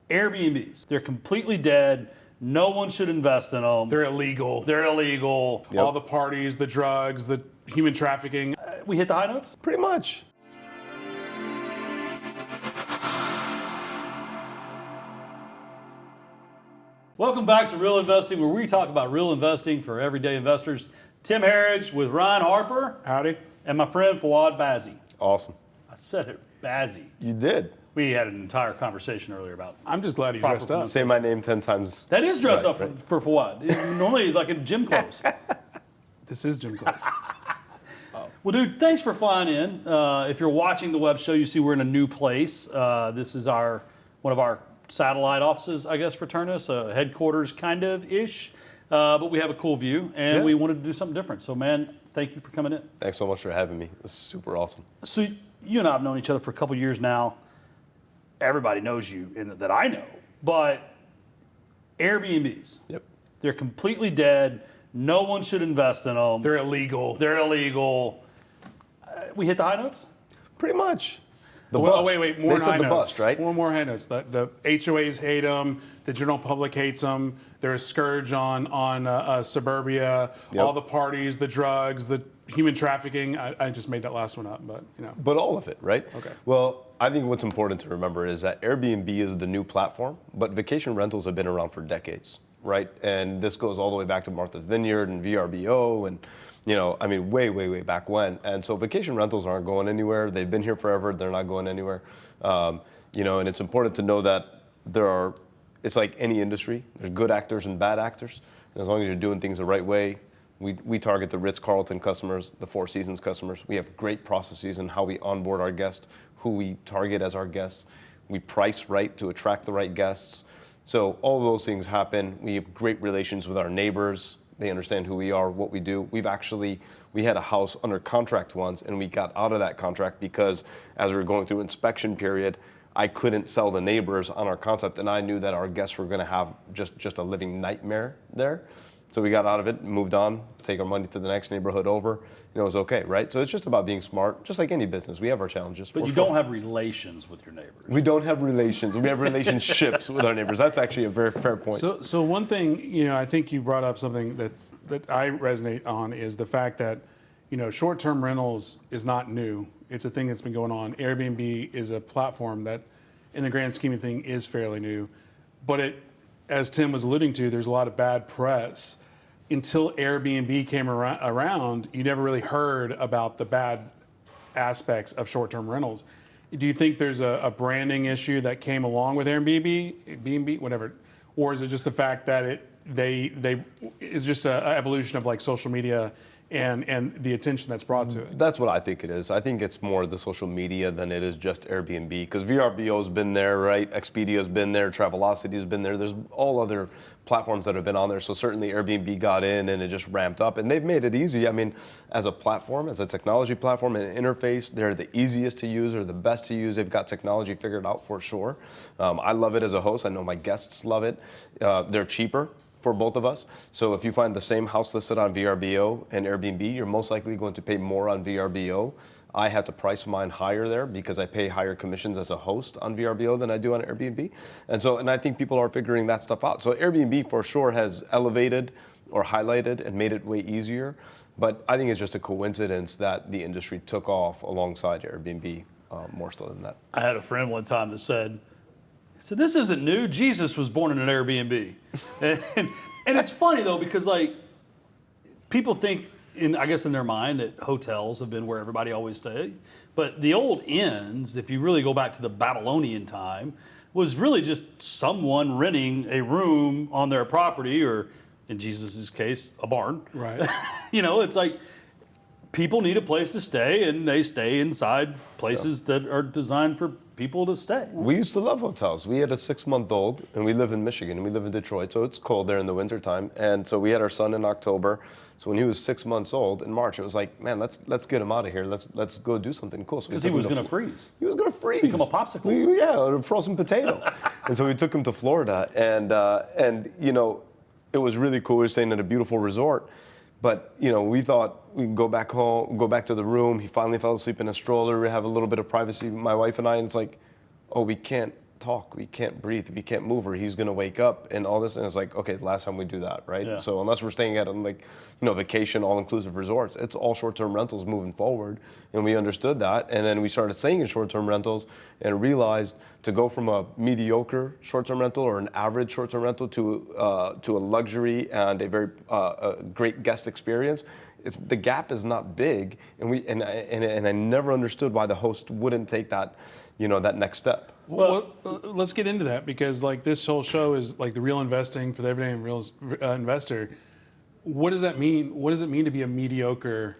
Airbnbs. They're completely dead. No one should invest in them. They're illegal. Yep. All the parties, the drugs, the human trafficking. We hit the high notes? Pretty much. Welcome back to Real Investing, where we talk about real investing for everyday investors. Tim Harridge with Ryan Harper. Howdy. And my friend Fouad Bazzi. Awesome. I said it, Bazzi. You did. We had an entire conversation earlier about. I'm just glad you dressed up. Say my name 10 times. That is dressed up for Fouad. Normally he's like in gym clothes. This is gym clothes. Well, dude, thanks for flying in. If you're watching the web show, you see we're in a new place. This is one of our satellite offices, I guess, for Ternus, headquarters kind of ish. But we have a cool view, and we wanted to do something different. So, man, thank you for coming in. Thanks so much for having me. This is super awesome. So you and I have known each other for a couple years now. Everybody knows you that I know, but Airbnbs. Yep. They're completely dead. No one should invest in them. They're illegal. We hit the high notes? Pretty much. Wait, more they said high the notes. bust, right? More high notes. The HOAs hate them. The general public hates them. They're a scourge on suburbia. Yep. All the parties, the drugs, the human trafficking. I just made that last one up, but you know. But all of it, right? Okay. Well, I think what's important to remember is that Airbnb is the new platform, but vacation rentals have been around for decades, right? And this goes all the way back to Martha's Vineyard and VRBO and, way back when. And so vacation rentals aren't going anywhere. They've been here forever. They're not going anywhere. And it's important to know that it's like any industry. There's good actors and bad actors. And as long as you're doing things the right way, we target the Ritz-Carlton customers, the Four Seasons customers. We have great processes in how we onboard our guests, who we target as our guests. We price right to attract the right guests. So all of those things happen. We have great relations with our neighbors. They understand who we are, what we do. We had a house under contract once, and we got out of that contract because as we were going through inspection period, I couldn't sell the neighbors on our concept, and I knew that our guests were going to have just a living nightmare there. So we got out of it, moved on, take our money to the next neighborhood over. It was okay, right? So it's just about being smart, just like any business. We have our challenges. But you don't have relations with your neighbors. We don't have relations. We have relationships with our neighbors. That's actually a very fair point. So one thing, I think you brought up something that I resonate on is the fact that, short-term rentals is not new. It's a thing that's been going on. Airbnb is a platform that, in the grand scheme of things, is fairly new. But as Tim was alluding to, there's a lot of bad press. Until Airbnb came around, you never really heard about the bad aspects of short-term rentals. Do you think there's a branding issue that came along with Airbnb, whatever, or is it just the fact that they is just an evolution of like social media and the attention that's brought to it? That's what I think it is. I think it's more the social media than it is just Airbnb, because VRBO's been there, right? Expedia's been there, Travelocity's been there. There's all other platforms that have been on there. So certainly Airbnb got in and it just ramped up, and they've made it easy. As a platform, as a technology platform and an interface, they're the easiest to use or the best to use. They've got technology figured out for sure. I love it as a host. I know my guests love it. They're cheaper for both of us. So if you find the same house listed on VRBO and Airbnb, you're most likely going to pay more on VRBO. I had to price mine higher there because I pay higher commissions as a host on VRBO than I do on Airbnb. And I think people are figuring that stuff out. So Airbnb for sure has elevated or highlighted and made it way easier. But I think it's just a coincidence that the industry took off alongside Airbnb more so than that. I had a friend one time that said, this isn't new. Jesus was born in an Airbnb. And it's funny, though, because, people think, in their mind, that hotels have been where everybody always stayed. But the old inns, if you really go back to the Babylonian time, was really just someone renting a room on their property, or, in Jesus' case, a barn. Right. It's like people need a place to stay, and they stay inside places that are designed for people to stay. We used to love hotels. We had a 6-month-old, and we live in Michigan, and we live in Detroit, so it's cold there in the wintertime. And so we had our son in October. So when he was 6 months old in March, it was like, man, let's get him out of here. Let's go do something cool. Because he was going to freeze. He was going to freeze. Become a popsicle. Yeah, a frozen potato. And so we took him to Florida, and it was really cool. We were staying at a beautiful resort. But, we thought we'd go back home, go back to the room. He finally fell asleep in a stroller. We have a little bit of privacy, my wife and I, and it's like, oh, we can't talk, we can't breathe, we can't move, or he's going to wake up and all this. And it's like, okay, last time we do that, right? Yeah. So unless we're staying at vacation, all-inclusive resorts, it's all short-term rentals moving forward. And we understood that. And then we started staying in short-term rentals and realized to go from a mediocre short-term rental or an average short-term rental to a luxury and a very a great guest experience, the gap is not big. And I never understood why the host wouldn't take that, that next step. Well, let's get into that, because like this whole show is like the real investing for the everyday and real investor. What does that mean? What does it mean to be a mediocre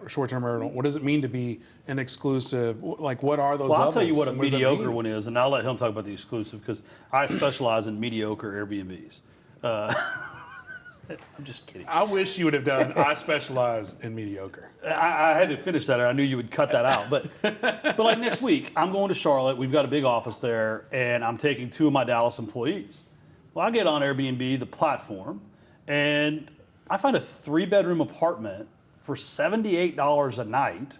short-term rental? What does it mean to be an exclusive? Like, what are those levels? I'll tell you what a What does that mediocre mean? one is, and I'll let him talk about the exclusive, because I specialize in mediocre Airbnbs. I'm just kidding. I wish you would have done, I specialize in mediocre. I had to finish that, or I knew you would cut that out. But like next week, I'm going to Charlotte. We've got a big office there, and I'm taking 2 of my Dallas employees. Well, I get on Airbnb, the platform, and I find a 3-bedroom apartment for $78 a night.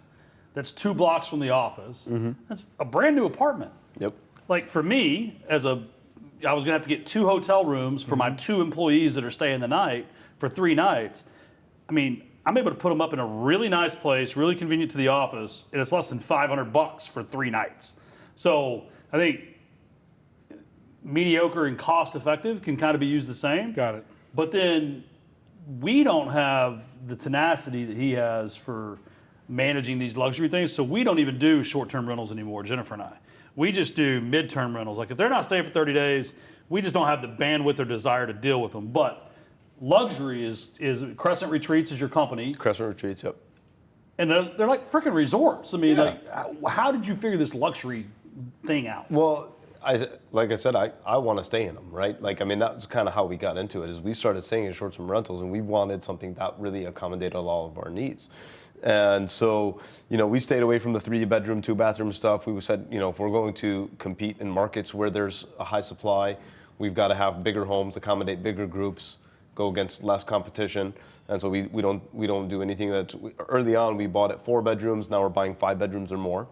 That's 2 blocks from the office. Mm-hmm. That's a brand new apartment. Yep. Like for me, I was gonna have to get 2 hotel rooms for my 2 employees that are staying the night for 3 nights. I mean, I'm able to put them up in a really nice place, really convenient to the office, and it's less than $500 for 3 nights. So I think mediocre and cost effective can kind of be used the same. Got it. But then we don't have the tenacity that he has for managing these luxury things, so we don't even do short-term rentals anymore, Jennifer and I. We just do mid-term rentals. Like if they're not staying for 30 days, we just don't have the bandwidth or desire to deal with them. But luxury is Crescent Retreats is your company. Crescent Retreats, yep. And they're like freaking resorts. I mean, like, how did you figure this luxury thing out? Well, like I said, I want to stay in them, right? Like, I mean, that's kind of how we got into it, is we started staying in short-term rentals, and we wanted something that really accommodated all of our needs. And so, we stayed away from the 3-bedroom, 2-bathroom stuff. We said, if we're going to compete in markets where there's a high supply, we've got to have bigger homes, accommodate bigger groups, go against less competition. And so we don't do anything that, early on we bought at 4 bedrooms, now we're buying 5 bedrooms or more.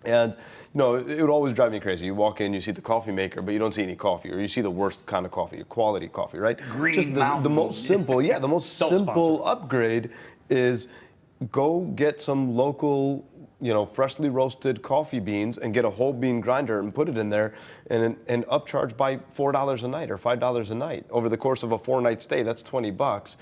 And, it would always drive me crazy. You walk in, you see the coffee maker, but you don't see any coffee, or you see the worst kind of coffee, quality coffee, right? Green Mountain. The most simple, the most simple upgrade is go get some local, freshly roasted coffee beans and get a whole bean grinder and put it in there and upcharge by $4 a night or $5 a night. Over the course of a 4-night stay, that's $20.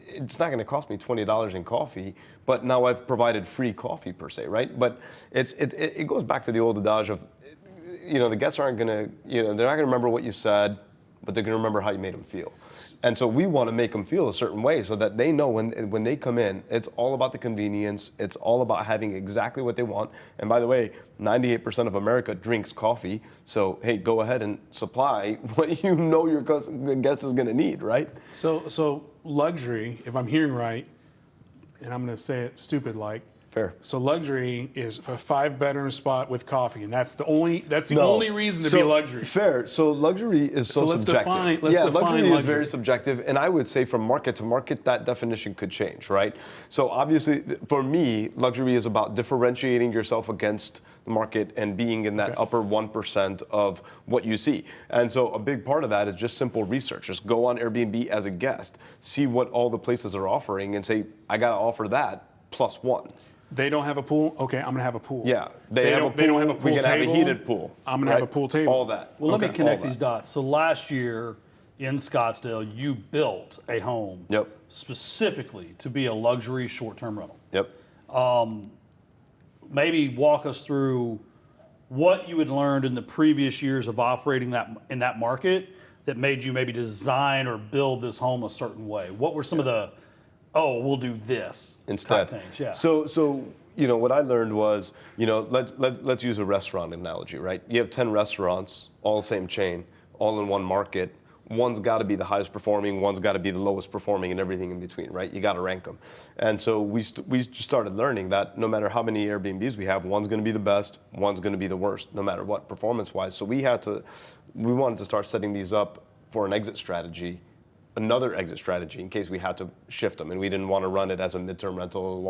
It's not going to cost me $20 in coffee, but now I've provided free coffee per se, right? But it goes back to the old adage of, the guests aren't going to, they're not going to remember what you said, but they're going to remember how you made them feel. And so we want to make them feel a certain way so that they know when they come in, it's all about the convenience. It's all about having exactly what they want. And by the way, 98% of America drinks coffee. So, hey, go ahead and supply what your guest is going to need, right? So luxury, if I'm hearing right, and I'm going to say it stupid like, Fair. So luxury is a 5-bedroom spot with coffee, and that's the only reason to be luxury. Fair. So luxury is so subjective. Let's define luxury is very subjective, and I would say from market to market that definition could change, right? So obviously, for me, luxury is about differentiating yourself against the market and being in that upper 1% of what you see. And so a big part of that is just simple research. Just go on Airbnb as a guest, see what all the places are offering, and say, I got to offer that plus 1. They don't have a pool. Okay, I'm gonna have a pool. Yeah, They don't have a pool We can table. have a heated pool. I'm gonna have a pool table. All that. Well, let me connect all these that. dots. So last year in Scottsdale, you built a home specifically to be a luxury short-term rental. Yep. Maybe walk us through what you had learned in the previous years of operating in that market that made you maybe design or build this home a certain way. What were some of the we'll do this Instead. type things? Yeah. So what I learned was, let's use a restaurant analogy, right? You have 10 restaurants, all the same chain, all in one market. One's got to be the highest performing, one's got to be the lowest performing, and everything in between, right? You got to rank them. And so we just started learning that no matter how many Airbnbs we have, one's going to be the best, one's going to be the worst, no matter what, performance-wise. So we wanted to start setting these up for an exit strategy another exit strategy in case we had to shift them and we didn't want to run it as a midterm rental,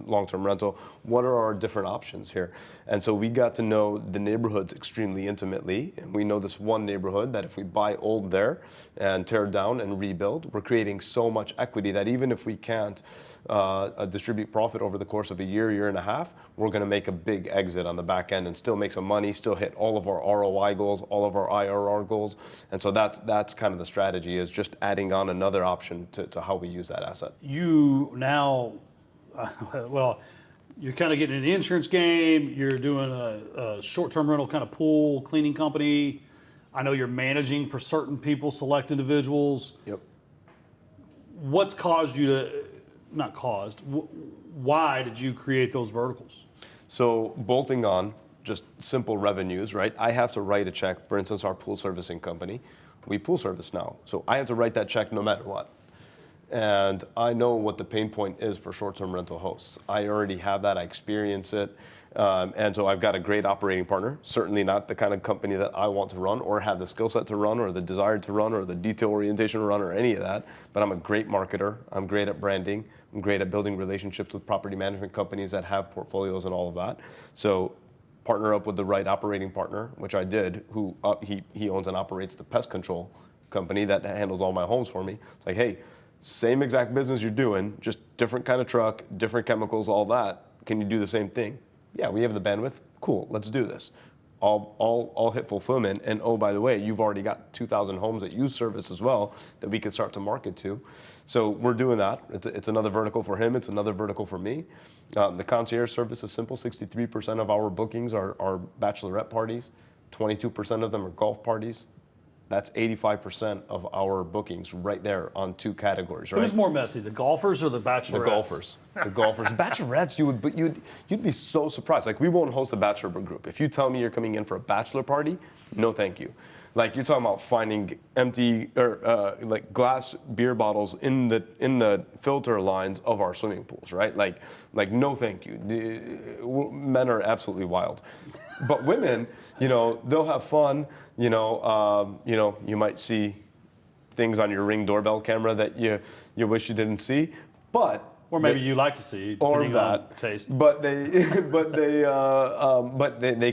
long-term rental. What are our different options here? And so we got to know the neighborhoods extremely intimately, and we know this one neighborhood that if we buy old there and tear down and rebuild, we're creating so much equity that even if we can't distribute profit over the course of a year and a half, we're going to make a big exit on the back end and still make some money, still hit all of our ROI goals, all of our IRR goals. And so that's kind of the strategy, is just adding on another option to how we use that asset. You now, well, you're kind of getting in the insurance game. You're doing a short-term rental kind of pool cleaning company. I know you're managing for certain people, select individuals. Yep. What's caused you to, not caused, why did you create those verticals? So bolting on just simple revenues, right? I have to write a check, for instance, our pool servicing company. We pool service now. So I have to write that check no matter what. And I know what the pain point is for short-term rental hosts. I already have that, I experience it. And so I've got a great operating partner, certainly not the kind of company that I want to run or have the skill set to run or the desire to run or the detail orientation to run or any of that. But I'm a great marketer. I'm great at branding. I'm great at building relationships with property management companies that have portfolios and all of that. So partner up with the right operating partner, which I did, who he owns and operates the pest control company that handles all my homes for me. It's like, hey, same exact business you're doing, just different kind of truck, different chemicals, all that. Can you do the same thing? Yeah, we have the bandwidth. Cool, let's do this. I'll hit fulfillment. And oh, by the way, you've already got 2,000 homes that use service as well that we could start to market to. So we're doing that. It's another vertical for him. It's another vertical for me. The concierge service is simple. 63% of our bookings are bachelorette parties. 22% of them are golf parties. That's 85% of our bookings right there on two categories, right? Who's more messy, the golfers or the bachelorettes? The golfers. The golfers. Bachelorettes, you'd be so surprised. Like, we won't host a bachelor group. If you tell me you're coming in for a bachelor party, no thank you. Like, you're talking about finding empty or like glass beer bottles in the filter lines of our swimming pools, right? Like no thank you. Men are absolutely wild. But women, they'll have fun. You might see things on your Ring doorbell camera that you wish you didn't see, but or maybe you like to see, or depending on taste. But they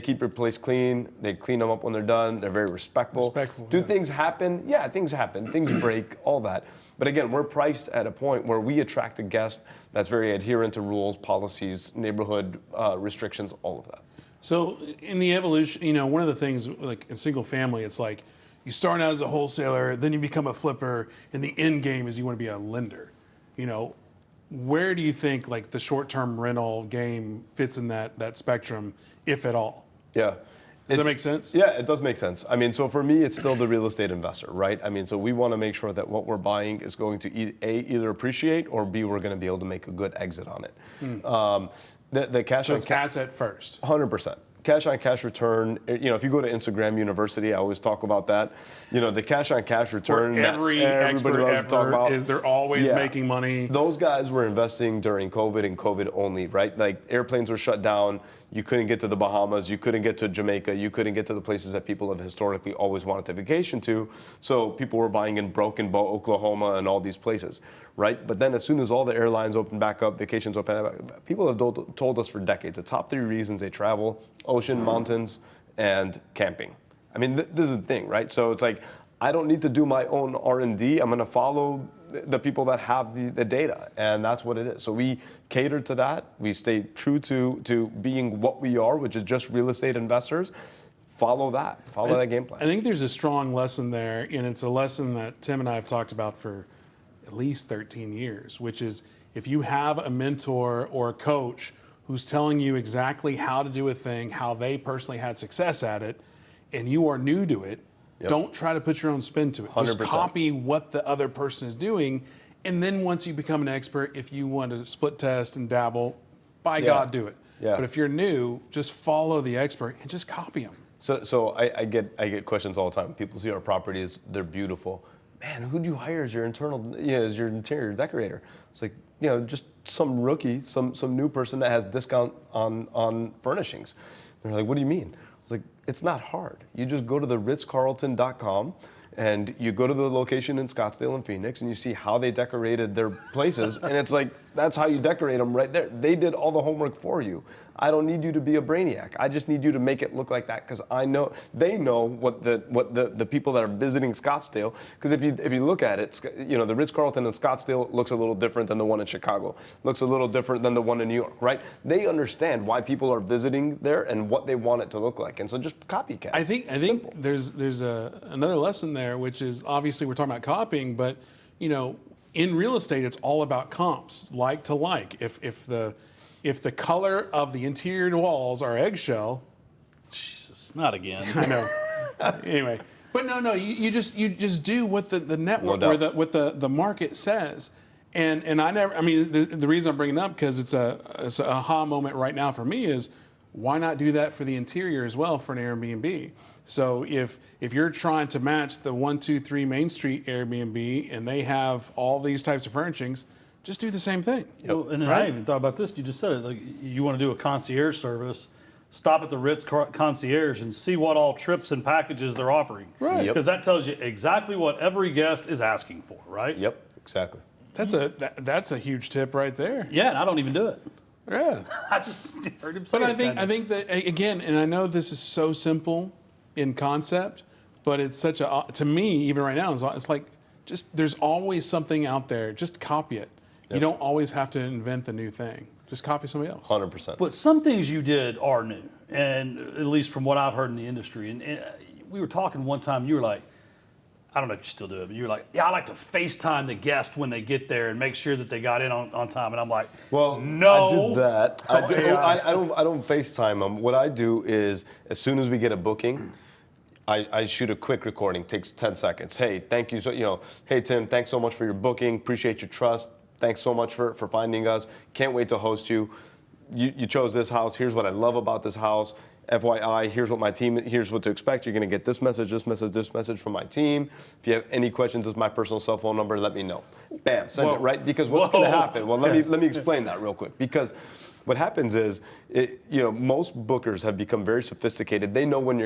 keep your place clean. They clean them up when they're done. They're very respectful. Do things happen? Yeah, things happen. Things break. All that. But again, we're priced at a point where we attract a guest that's very adherent to rules, policies, neighborhood restrictions, all of that. So in the evolution, one of the things, like in single family, it's like you start out as a wholesaler, then you become a flipper, and the end game is you want to be a lender. Where do you think like the short-term rental game fits in that spectrum, if at all? Yeah. Does that make sense? Yeah, it does make sense. I mean, so for me, it's still the real estate investor, right? I mean, so we want to make sure that what we're buying is going to either appreciate or B, we're going to be able to make a good exit on it. The cash So on it's asset first. 100%. Cash on cash return. If you go to Instagram University, I always talk about that. The cash on cash return. Where every expert loves to talk ever about. is they're always making money. Those guys were investing during COVID and COVID only, right? Like, airplanes were shut down. You couldn't get to the Bahamas. You couldn't get to Jamaica. You couldn't get to the places that people have historically always wanted to vacation to. So people were buying in Broken Bow, Oklahoma, and all these places, right? But then as soon as all the airlines opened back up, vacations opened back up, people have told us for decades the top 3 reasons they travel: ocean, mountains, and camping. I mean, this is the thing, right? So it's like, I don't need to do my own R&D. I'm going to follow the people that have the data, and that's what it is. So we cater to that. We stay true to being what we are, which is just real estate investors. Follow that game plan. I think there's a strong lesson there, and it's a lesson that Tim and I have talked about for at least 13 years, which is if you have a mentor or a coach who's telling you exactly how to do a thing, how they personally had success at it, and you are new to it, don't try to put your own spin to it. 100%. Just copy what the other person is doing, and then once you become an expert, if you want to split test and dabble, by God, do it. Yeah. But if you're new, just follow the expert and just copy them. So I get questions all the time. People see our properties, they're beautiful. Man, who'd you hire as your as your interior decorator? It's like, just some rookie, some new person that has discount on furnishings. They're like, what do you mean? It's like, it's not hard. You just go to the ritzcarlton.com and you go to the location in Scottsdale and Phoenix, and you see how they decorated their places, and it's like, that's how you decorate them right there. They did all the homework for you. I don't need you to be a brainiac. I just need you to make it look like that, because I know they know what the people that are visiting Scottsdale. Because if you look at it, you know, the Ritz-Carlton in Scottsdale looks a little different than the one in Chicago. Looks a little different than the one in New York, right? They understand why people are visiting there and what they want it to look like, and so just copycat. I think there's another lesson there, which is obviously we're talking about copying, but you know, in real estate, it's all about comps, like to like. If the color of the interior walls are eggshell, Jesus, not again. I know. Anyway, but no, you just do what the network No or doubt. what the market says. And I mean, the reason I'm bringing it up, because it's a aha moment right now for me, is why not do that for the interior as well for an Airbnb? So if you're trying to match the 123 Main Street Airbnb and they have all these types of furnishings, just do the same thing. Well, and then Right? I even thought about this. You just said it. Like, you want to do a concierge service, stop at the Ritz concierge and see what all trips and packages they're offering. Right. Yep. Because that tells you exactly what every guest is asking for, right? Yep, exactly. That's a huge tip right there. Yeah, and I don't even do it. Yeah. I just heard him say But it. I think that again, and I know this is so simple in concept, but it's such a, to me, even right now, it's like just there's always something out there. Just copy it. You Yep. don't always have to invent the new thing. Just copy somebody else. 100%. But some things you did are new, and at least from what I've heard in the industry. And we were talking one time. You were like, I don't know if you still do it, but you were like, yeah, I like to FaceTime the guest when they get there and make sure that they got in on time. And I'm like, Well, no. I did that. So, I don't FaceTime them. What I do is, as soon as we get a booking, I shoot a quick recording. Takes 10 seconds. Hey, thank you. So, you know, hey Tim, thanks so much for your booking. Appreciate your trust. Thanks so much for finding us. Can't wait to host you. You chose this house. Here's what I love about this house. FYI, here's what to expect. You're going to get this message from my team. If you have any questions, this is my personal cell phone number. Let me know. Bam, send it, right? Because what's going to happen? Well, let me explain that real quick. Because what happens is, most bookers have become very sophisticated. They know when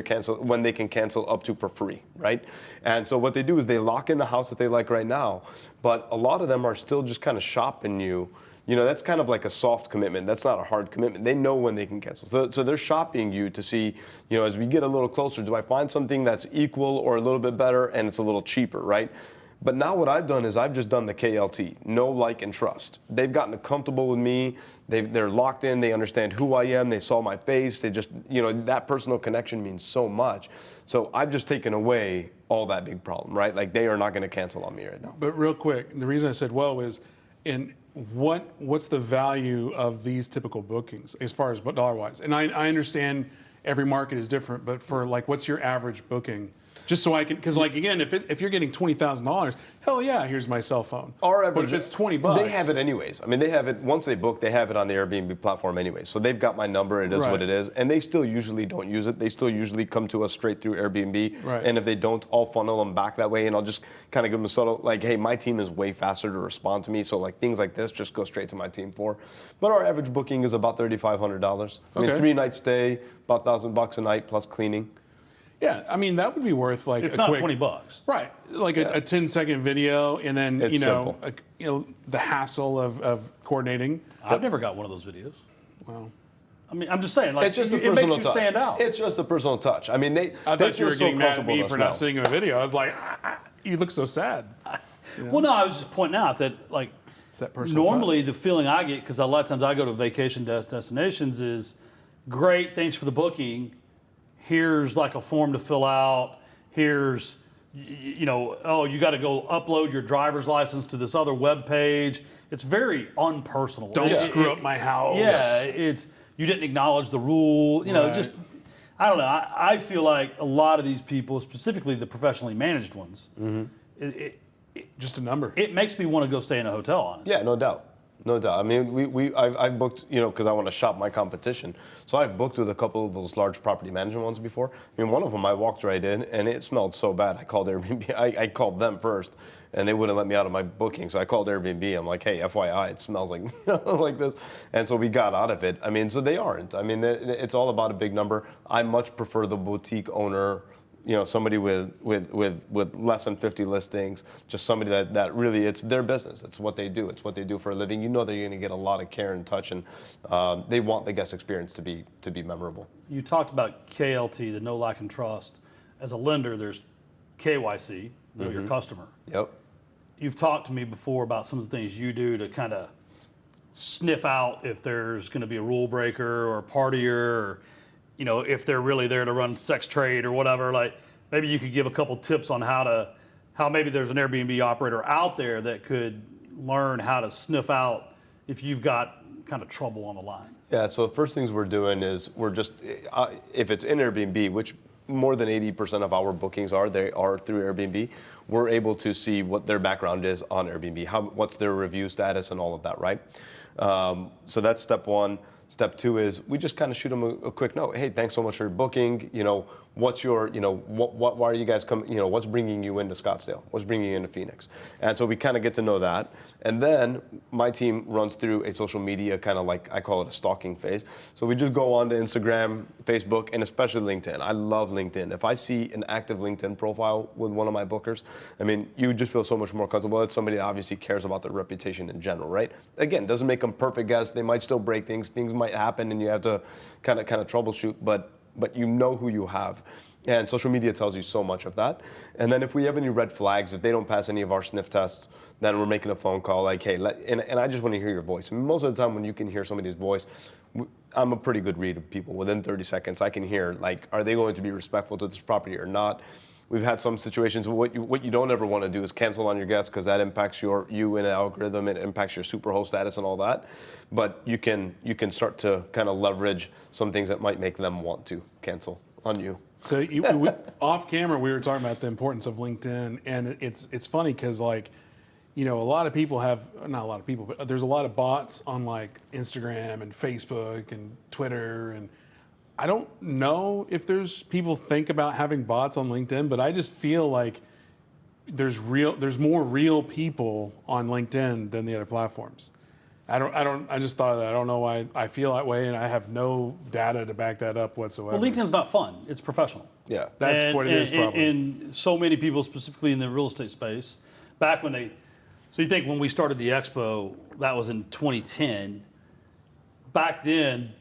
they can cancel up to for free, right? And so what they do is they lock in the house that they like right now. But a lot of them are still just kind of shopping you. You know, that's kind of like a soft commitment. That's not a hard commitment. They know when they can cancel. So they're shopping you to see, as we get a little closer, do I find something that's equal or a little bit better and it's a little cheaper, right? But now what I've done is I've just done the KLT, know, like, and trust. They've gotten comfortable with me. They're locked in. They understand who I am. They saw my face. They just, that personal connection means so much. So I've just taken away all that big problem, right? Like, they are not going to cancel on me right now. But real quick, the reason I said whoa is, what's the value of these typical bookings as far as dollar-wise? And I understand every market is different, but for like, what's your average booking? Just so I can, because like again, if you're getting $20,000, hell yeah, here's my cell phone. Our average, but if it's $20, they have it anyways. I mean, they have it once they book. They have it on the Airbnb platform anyways. So they've got my number. It is what it is, and they still usually don't use it. They still usually come to us straight through Airbnb. Right. And if they don't, I'll funnel them back that way, and I'll just kind of give them a subtle like, hey, my team is way faster to respond to me. So like things like this, just go straight to my team for. But our average booking is about $3,500. I mean, 3-night stay, about $1,000 a night plus cleaning. Yeah, I mean that would be worth like It's a not quick, $20. right? Like a 10-second video, and then It's simple. the hassle of coordinating. I've never got one of those videos. Well, I mean, I'm just saying, like, It's just the it personal makes you touch. stand out. It's just the personal touch. I mean, they I they thought you feel were so getting mad at comfortable me with for us now. not sending him a video. I was like, you look so sad. Well, no, I was just pointing out that, like, It's that personal normally the feeling I get, because a lot of times I go to vacation destinations, is great, thanks for the booking. Here's like a form to fill out. Here's, you got to go upload your driver's license to this other web page. It's very unpersonal. Don't screw up my house. Yeah, it's you didn't acknowledge the rule. Right. Just I don't know. I feel like a lot of these people, specifically the professionally managed ones, Just a number. it makes me want to go stay in a hotel. Honestly. Yeah, no doubt. No doubt. I mean, I've booked, because I want to shop my competition. So I've booked with a couple of those large property management ones before. I mean, one of them I walked right in and it smelled so bad. I called Airbnb. I called them first and they wouldn't let me out of my booking. So I called Airbnb. I'm like, hey, FYI, it smells like like this. And so we got out of it. I mean, so they aren't. I mean, it's all about a big number. I much prefer the boutique owner, somebody with less than 50 listings, just somebody that really, it's their business. It's what they do. It's what they do for a living. You know they're going to get a lot of care and touch, and they want the guest experience to be memorable. You talked about KLT, the know, like, and trust. As a lender, there's KYC, know your customer. Yep. You've talked to me before about some of the things you do to kind of sniff out if there's going to be a rule breaker or a partier, or if they're really there to run sex trade or whatever. Like, maybe you could give a couple tips on how maybe there's an Airbnb operator out there that could learn how to sniff out if you've got kind of trouble on the line. Yeah, so the first things we're doing is we're just, if it's in Airbnb, which more than 80% of our bookings they are through Airbnb, we're able to see what their background is on Airbnb, what's their review status and all of that, right? So that's step one. Step two is we just kind of shoot them a quick note. Hey, thanks so much for your booking. What's your, why are you guys coming? What's bringing you into Scottsdale? What's bringing you into Phoenix? And so we kind of get to know that. And then my team runs through a social media kind of like, I call it a stalking phase. So we just go on to Instagram, Facebook, and especially LinkedIn. I love LinkedIn. If I see an active LinkedIn profile with one of my bookers, I mean, you just feel so much more comfortable. It's somebody that obviously cares about their reputation in general, right? Again, doesn't make them perfect guests. They might still break things. Things might happen, and you have to kind of troubleshoot, but you know who you have. And social media tells you so much of that. And then if we have any red flags, if they don't pass any of our sniff tests, then we're making a phone call like, hey, and I just want to hear your voice. And most of the time when you can hear somebody's voice, I'm a pretty good read of people. Within 30 seconds, I can hear, like, are they going to be respectful to this property or not? We've had some situations where what you don't ever want to do is cancel on your guests, because that impacts you in an algorithm. It impacts your superhost status and all that. But you can start to kind of leverage some things that might make them want to cancel on you. So off camera, we were talking about the importance of LinkedIn, and it's funny because, like, a lot of people not a lot of people, but there's a lot of bots on like Instagram and Facebook and Twitter, and I don't know if there's people think about having bots on LinkedIn, but I just feel like there's more real people on LinkedIn than the other platforms. I just thought of that. I don't know why I feel that way, and I have no data to back that up whatsoever. Well, LinkedIn's not fun. It's professional. Yeah. That's what it is, probably. And so many people, specifically in the real estate space, back when so you think when we started the expo, that was in 2010. Back then,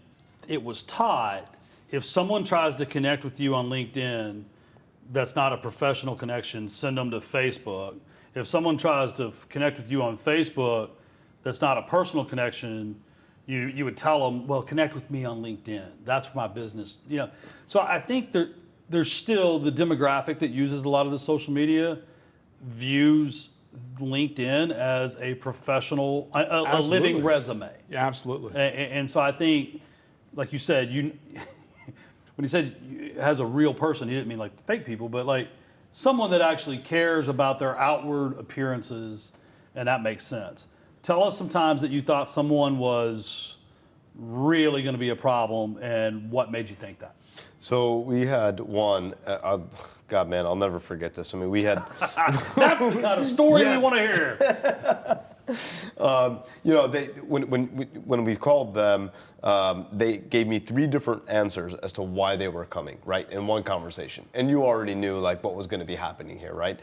it was taught, if someone tries to connect with you on LinkedIn, that's not a professional connection, send them to Facebook. If someone tries to connect with you on Facebook, that's not a personal connection, you would tell them, well, connect with me on LinkedIn. That's my business. So I think that there's still the demographic that uses a lot of the social media views LinkedIn as a professional, a living resume. Yeah, absolutely. And so I think, like you said, when he said it has a real person, he didn't mean like fake people, but like someone that actually cares about their outward appearances, and that makes sense. Tell us some times that you thought someone was really going to be a problem, and what made you think that? So we had one, God, man, I'll never forget this. I mean, we had... That's the kind of story we want to hear. When we called them, they gave me 3 different answers as to why they were coming, right, in one conversation. And you already knew, like, what was going to be happening here, right?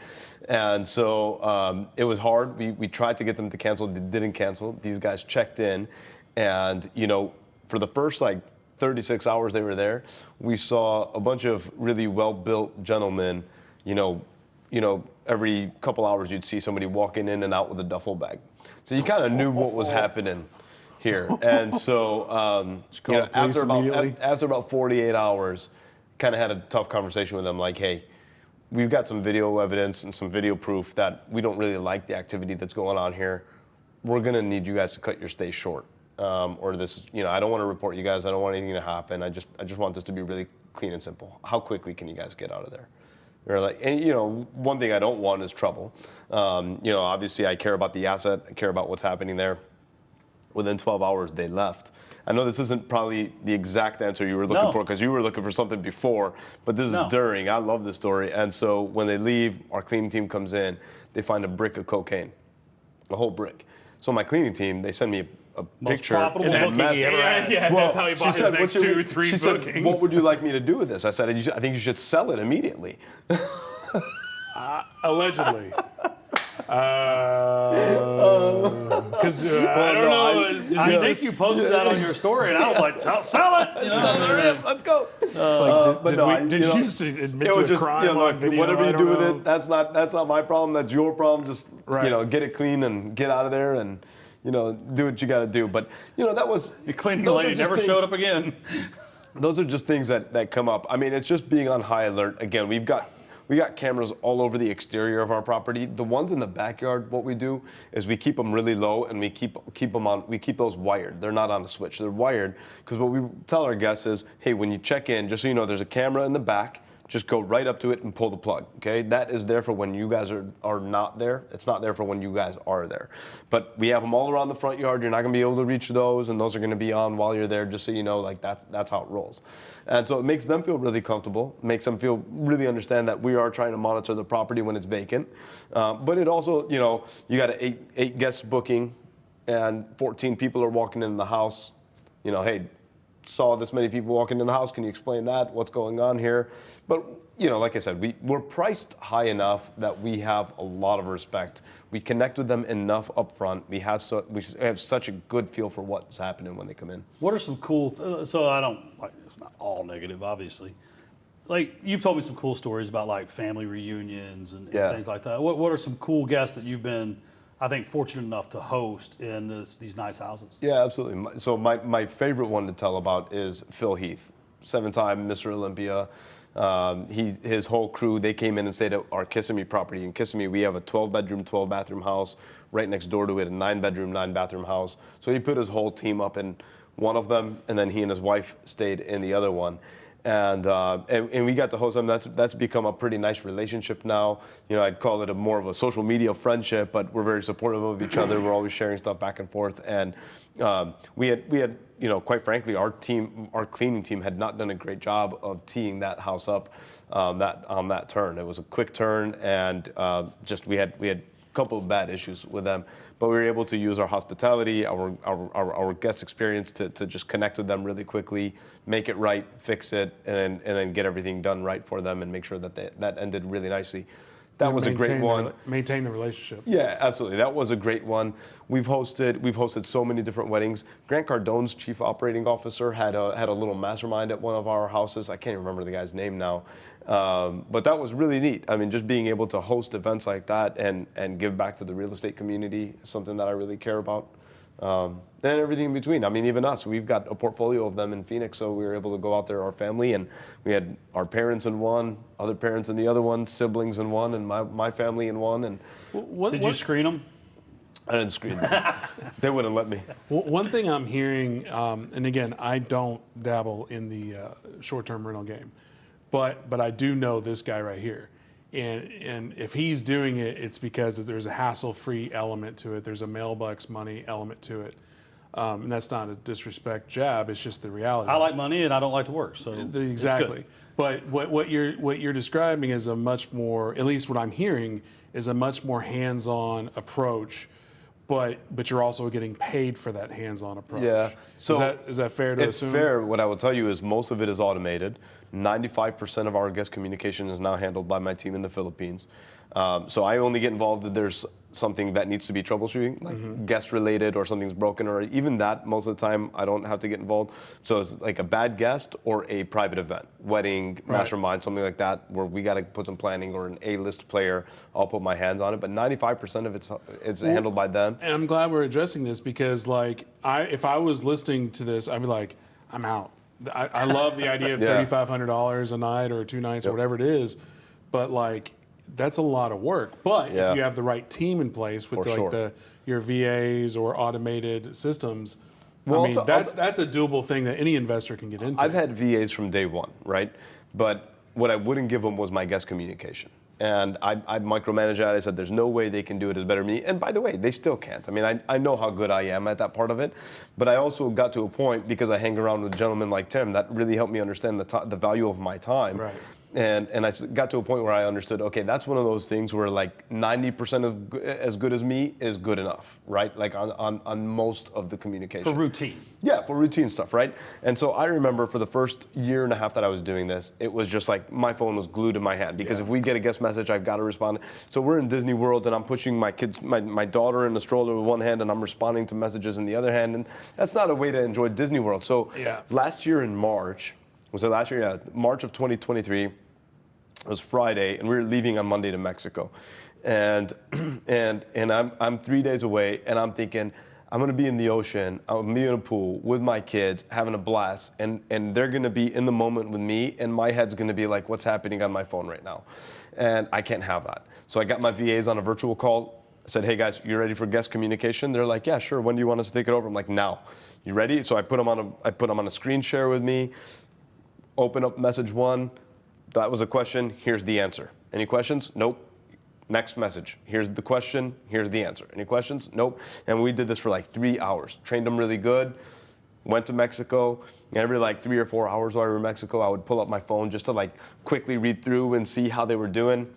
And so it was hard. We tried to get them to cancel. They didn't cancel. These guys checked in. And, for the first, 36 hours they were there, we saw a bunch of really well-built gentlemen, every couple hours you'd see somebody walking in and out with a duffel bag. So you kind of knew what was happening here. And so after about 48 hours, kind of had a tough conversation with them, like, hey, we've got some video evidence and some video proof that we don't really like the activity that's going on here. We're going to need you guys to cut your stay short. Or this, I don't want to report you guys. I don't want anything to happen. I just want this to be really clean and simple. How quickly can you guys get out of there? Or one thing I don't want is trouble. Obviously I care about the asset. I care about what's happening there. Within 12 hours, they left. I know this isn't probably the exact answer you were looking for, because you were looking for something before, but this is during. I love this story. And so when they leave, our cleaning team comes in. They find a brick of cocaine, a whole brick. So my cleaning team, they send me Most picture profitable and a booking he message. ever had. Yeah, Well, that's how he she bought his said, next "What should 2 or 3 she bookings. said, what would you like me to do with this? I said, I think you should sell it immediately. Allegedly. Because I don't know. I think you posted that on your story, and I was like, sell it. You know? Let's go. Did you just admit It to was a just, crime on video? whatever I you don't do with know. it, that's not my problem. That's your problem. Just Right. get it clean and get out of there and do what you got to do. But that was The cleaning those lady are just never things- showed up again. Those are just things that come up. I mean, it's just being on high alert. Again, we got cameras all over the exterior of our property. The ones in the backyard, what we do is we keep them really low and we keep them on. We keep those wired. They're not on a switch. They're wired because what we tell our guests is, hey, when you check in, just so you know, there's a camera in the back. Just go right up to it and pull the plug, okay? That is there for when you guys are not there. It's not there for when you guys are there. But we have them all around the front yard. You're not gonna be able to reach those, and those are gonna be on while you're there, just so you know, like that's how it rolls. And so it makes them feel really comfortable, makes them feel really understand that we are trying to monitor the property when it's vacant. But it also, you got eight guests booking, and 14 people are walking in the house, hey, saw this many people walking in the house. Can you explain that? What's going on here? But like I said, we're priced high enough that we have a lot of respect. We connect with them enough up front. We have such a good feel for what's happening when they come in. What are some cool? So I don't like. It's not all negative, obviously. Like you've told me some cool stories about like family reunions and things like that. What are some cool guests that you've been, I think, fortunate enough to host in these nice houses? Yeah, absolutely. So my favorite one to tell about is Phil Heath, 7-time Mr. Olympia. His whole crew, they came in and stayed at our Kissimmee property. In Kissimmee, we have a 12-bedroom, 12-bathroom house. Right next door to it, a 9-bedroom, 9-bathroom house. So he put his whole team up in one of them, and then he and his wife stayed in the other one. And we got to host them. That's become a pretty nice relationship now. I'd call it more of a social media friendship, but we're very supportive of each other. We're always sharing stuff back and forth. And we had quite frankly, our cleaning team had not done a great job of teeing that house up on that turn. It was a quick turn, and we had a couple of bad issues with them, but we were able to use our hospitality, our guest experience to just connect with them really quickly, make it right, fix it, and then get everything done right for them and make sure that ended really nicely. That was a great one. Maintain the relationship. Yeah, absolutely. That was a great one. We've hosted so many different weddings. Grant Cardone's chief operating officer had a little mastermind at one of our houses. I can't even remember the guy's name now. But that was really neat. I mean, just being able to host events like that and give back to the real estate community is something that I really care about. And everything in between. I mean, even us, we've got a portfolio of them in Phoenix, so we were able to go out there, our family, and we had our parents in one, other parents in the other one, siblings in one, and my family in one. And Did you screen them? I didn't screen them. They wouldn't let me. One thing I'm hearing, and again, I don't dabble in the short-term rental game, but I do know this guy right here. And if he's doing it, it's because there's a hassle-free element to it. There's a mailbox money element to it. And that's not a disrespect jab. It's just the reality. I like money and I don't like to work. So exactly. But what you're describing is a much more, at least what I'm hearing, is a much more hands-on approach. But you're also getting paid for that hands-on approach. Yeah. So is that fair to assume? It's fair. What I will tell you is most of it is automated. 95% of our guest communication is now handled by my team in the Philippines. So I only get involved if there's something that needs to be troubleshooting, like guest related or something's broken, or even that most of the time I don't have to get involved. So it's like a bad guest or a private event, wedding, mastermind, something like that, where we got to put some planning, or an A-list player, I'll put my hands on it. But 95% of it's handled by them. And I'm glad we're addressing this because, like, if I was listening to this, I'd be like, I'm out. I love the idea of $3,500 a night or 2 nights or whatever it is, but like, that's a lot of work. But if you have the right team in place with your VAs or automated systems, well, I mean, that's a doable thing that any investor can get into. I've had VAs from day one, right? But what I wouldn't give them was my guest communication. And I micromanaged that. I said, there's no way they can do it as better than me. And by the way, they still can't. I mean, I know how good I am at that part of it. But I also got to a point, because I hang around with gentlemen like Tim, that really helped me understand the value of my time. Right. And I got to a point where I understood, okay, that's one of those things where like 90% of as good as me is good enough, right? Like on most of the communication. For routine. Yeah, for routine stuff, right? And so I remember for the first year and a half that I was doing this, it was just like my phone was glued in my hand because if we get a guest message, I've got to respond. So we're in Disney World and I'm pushing my kids, my daughter in the stroller with one hand and I'm responding to messages in the other hand. And that's not a way to enjoy Disney World. So last year in March, March of 2023, it was Friday, and we were leaving on Monday to Mexico, and I'm 3 days away, and I'm thinking I'm gonna be in the ocean, I'm gonna be in a pool with my kids, having a blast, and they're gonna be in the moment with me, and my head's gonna be like, what's happening on my phone right now, and I can't have that. So I got my VAs on a virtual call. I said, hey guys, you ready for guest communication? They're like, yeah, sure. When do you want us to take it over? I'm like, now. You ready? So I put them on a screen share with me. Open up message one. That was a question. Here's the answer. Any questions? Nope. Next message. Here's the question. Here's the answer. Any questions? Nope. And we did this for like 3 hours. Trained them really good. Went to Mexico. And every like 3 or 4 hours while we were in Mexico, I would pull up my phone just to like quickly read through and see how they were doing.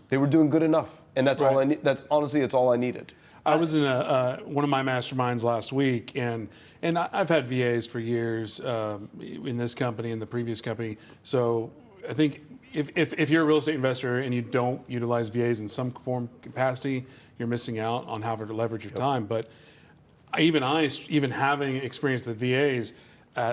They were doing good enough. And that's all I need. That's honestly, it's all I needed. I was in one of my masterminds last week, and I've had VAs for years in this company and the previous company. So I think if you're a real estate investor and you don't utilize VAs in some form capacity, you're missing out on how to leverage your time. But even having experience with VAs,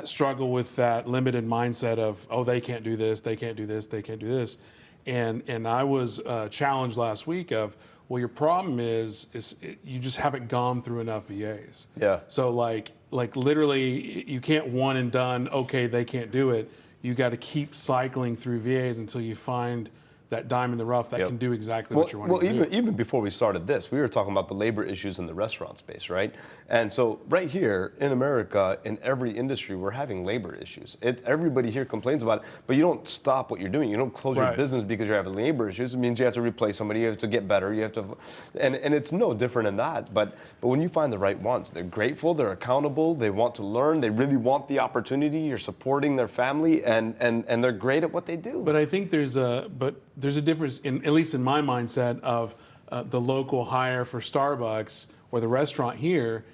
struggle with that limited mindset of, oh, they can't do this, they can't do this, they can't do this. And I was challenged last week of, well, your problem is you just haven't gone through enough VAs. Yeah. So like literally, you can't one and done. Okay, they can't do it. You got to keep cycling through VAs until you find that dime in the rough that can do exactly what you're wanting to do. Even before we started this, we were talking about the labor issues in the restaurant space, right? And so right here in America, in every industry, we're having labor issues. Everybody here complains about it, but you don't stop what you're doing. You don't close your business because you're having labor issues. It means you have to replace somebody, you have to get better, you have to, and it's no different in that. But when you find the right ones, they're grateful, they're accountable, they want to learn, they really want the opportunity, you're supporting their family, and they're great at what they do. But I think there's a difference, at least in my mindset, of the local hire for Starbucks or the restaurant here,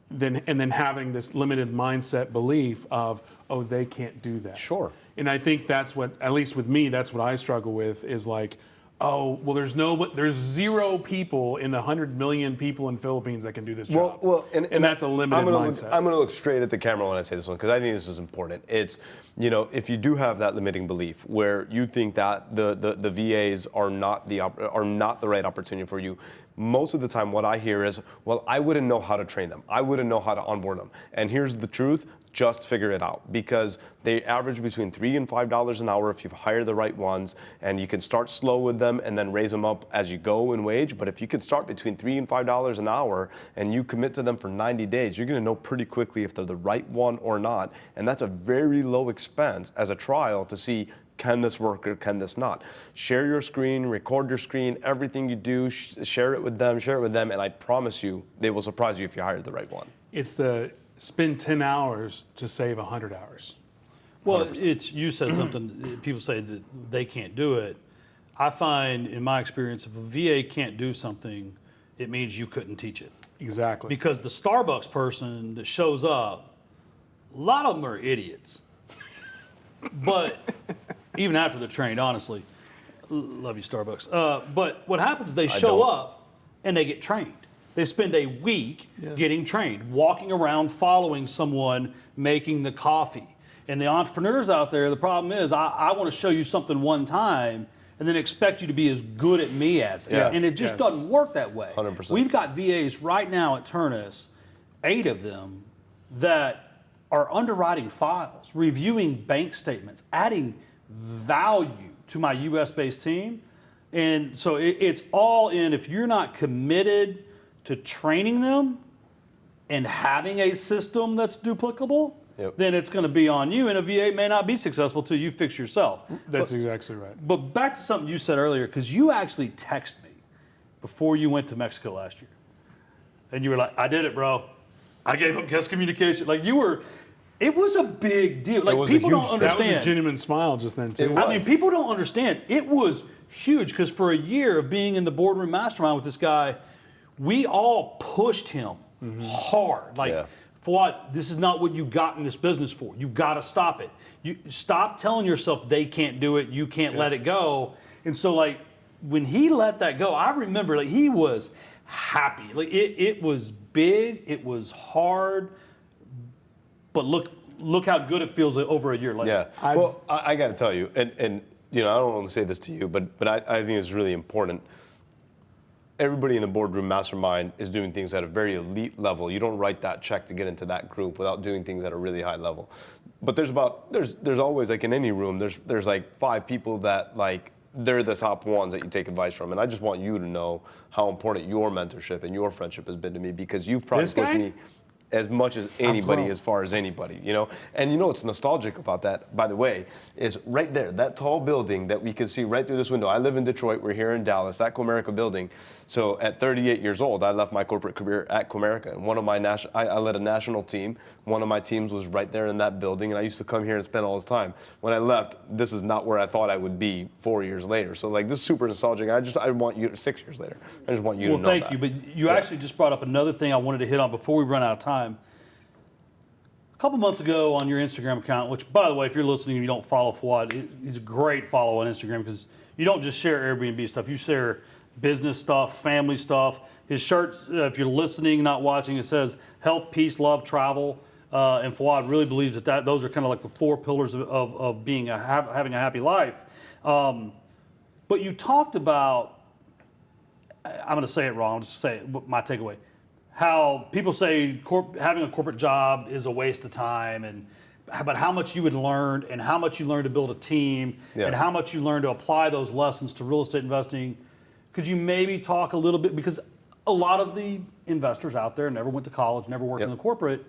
and then having this limited mindset belief of, oh, they can't do that. Sure. And I think that's what, at least with me, that's what I struggle with, is like, oh, well, there's 0 people in the 100 million people in Philippines that can do this job. And that's a limited mindset. I'm going to look straight at the camera when I say this one, because I think this is important. It's, if you do have that limiting belief where you think that the VAs are not the right opportunity for you, most of the time what I hear is, well, I wouldn't know how to train them. I wouldn't know how to onboard them. And here's the truth. Just figure it out, because they average between $3 and $5 an hour if you hire the right ones, and you can start slow with them and then raise them up as you go in wage. But if you can start between $3 and $5 an hour and you commit to them for 90 days, you're going to know pretty quickly if they're the right one or not. And that's a very low expense as a trial to see, can this work or can this not? Share your screen, record your screen, everything you do, share it with them, and I promise you, they will surprise you if you hire the right one. It's the spend 10 hours to save 100 hours. Well, you said something, people say that they can't do it. I find, in my experience, if a VA can't do something, it means you couldn't teach it. Exactly. Because the Starbucks person that shows up, a lot of them are idiots. But even after they're trained, honestly, love you, Starbucks. But what happens is they show up and they get trained. They spend a week getting trained, walking around, following someone, making the coffee. And the entrepreneurs out there, the problem is, I want to show you something one time and then expect you to be as good at me as it. Yes, And it just doesn't work that way. 100%. We've got VAs right now at Ternus, 8 of them, that are underwriting files, reviewing bank statements, adding value to my US-based team. And so it's all in, if you're not committed to training them and having a system that's duplicable, then it's going to be on you, and a VA may not be successful till you fix yourself. That's exactly right. But back to something you said earlier, because you actually texted me before you went to Mexico last year. And you were like, I did it, bro. I gave up guest communication. Like, you were It was a big deal. Like, was a people huge don't thing. That understand. was a genuine smile just then, too. It I mean, people don't understand. It was huge because for a year of being in the boardroom mastermind with this guy, we all pushed him hard. Like, Yeah. Fouad, this is not what you got in this business for. You got to stop it. You stop telling yourself they can't do it. You can't let it go. And so, like, when he let that go, I remember, like, he was happy. Like, it was big. It was hard. But look how good it feels over a year later. Yeah. Well, I got to tell you, and you know, I don't want to say this to you, but I think it's really important. Everybody in the boardroom mastermind is doing things at a very elite level. You don't write that check to get into that group without doing things at a really high level. But there's always, like in any room, there's like 5 people that, like, they're the top ones that you take advice from. And I just want you to know how important your mentorship and your friendship has been to me, because you've probably pushed me as much as anybody, as far as anybody, you know? And you know what's nostalgic about that, by the way, is right there, that tall building that we can see right through this window. I live in Detroit, we're here in Dallas, that Comerica building. So at 38 years old, I left my corporate career at Comerica. And one of my I led a national team. One of my teams was right there in that building, and I used to come here and spend all this time. When I left, this is not where I thought I would be 4 years later. So, like, this is super nostalgic. I want you, 6 years later, I just want you to know that. Well, thank you. But you actually just brought up another thing I wanted to hit on before we run out of time. A couple months ago on your Instagram account, which, by the way, if you're listening and you don't follow Fouad, he's a great follow on Instagram, because you don't just share Airbnb stuff. You share business stuff, family stuff. His shirt, if you're listening, not watching, it says health, peace, love, travel. And Fouad really believes that those are kind of like the 4 pillars of being having a happy life. But you talked about, I'm going to say it wrong, I'll just say it, my takeaway. How people say having a corporate job is a waste of time, and about how much you would learn, and how much you learn to build a team, and how much you learn to apply those lessons to real estate investing. Could you maybe talk a little bit, because a lot of the investors out there never went to college, never worked in the corporate,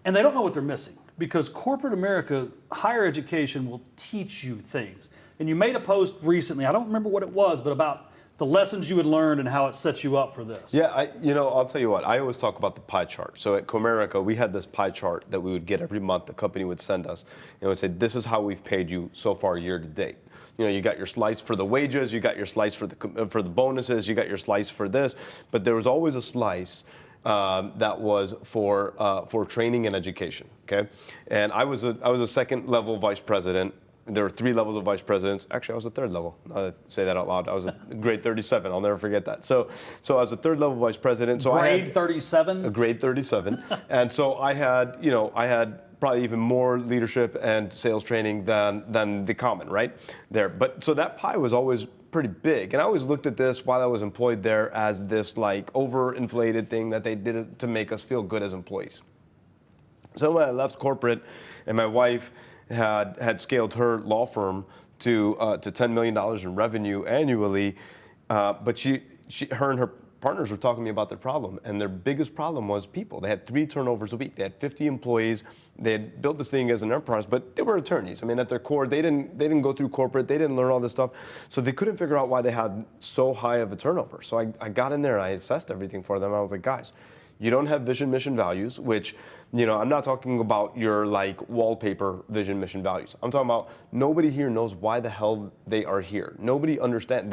and they don't know what they're missing, because corporate America, higher education will teach you things. And you made a post recently, I don't remember what it was, but about the lessons you would learn and how it sets you up for this. Yeah, I'll tell you what, I always talk about the pie chart. So at Comerica, we had this pie chart that we would get every month. The company would send us, and it would say, this is how we've paid you so far year to date. You know, you got your slice for the wages, you got your slice for the bonuses, you got your slice for this, but there was always a slice that was for training and education. Okay, and I was a second level vice president. There were 3 levels of vice presidents. Actually, I was a 3rd level. Now that I say that out loud, I was a grade 37. I'll never forget that. So I was a 3rd level vice president. So grade 37. A grade 37, and so I had probably even more leadership and sales training than the common, right there. But so that pie was always pretty big, and I always looked at this while I was employed there as this, like, overinflated thing that they did to make us feel good as employees. So when I left corporate, and my wife had scaled her law firm to $10 million in revenue annually, but her and her partners were talking to me about their problem, and their biggest problem was people. They had 3 turnovers a week. They had 50 employees. They had built this thing as an enterprise, but they were attorneys. I mean, at their core, they didn't go through corporate. They didn't learn all this stuff, so they couldn't figure out why they had so high of a turnover. So I got in there. I assessed everything for them. I was like, guys, you don't have vision, mission, values, which, I'm not talking about your, like, wallpaper vision, mission, values. I'm talking about nobody here knows why the hell they are here. Nobody understands.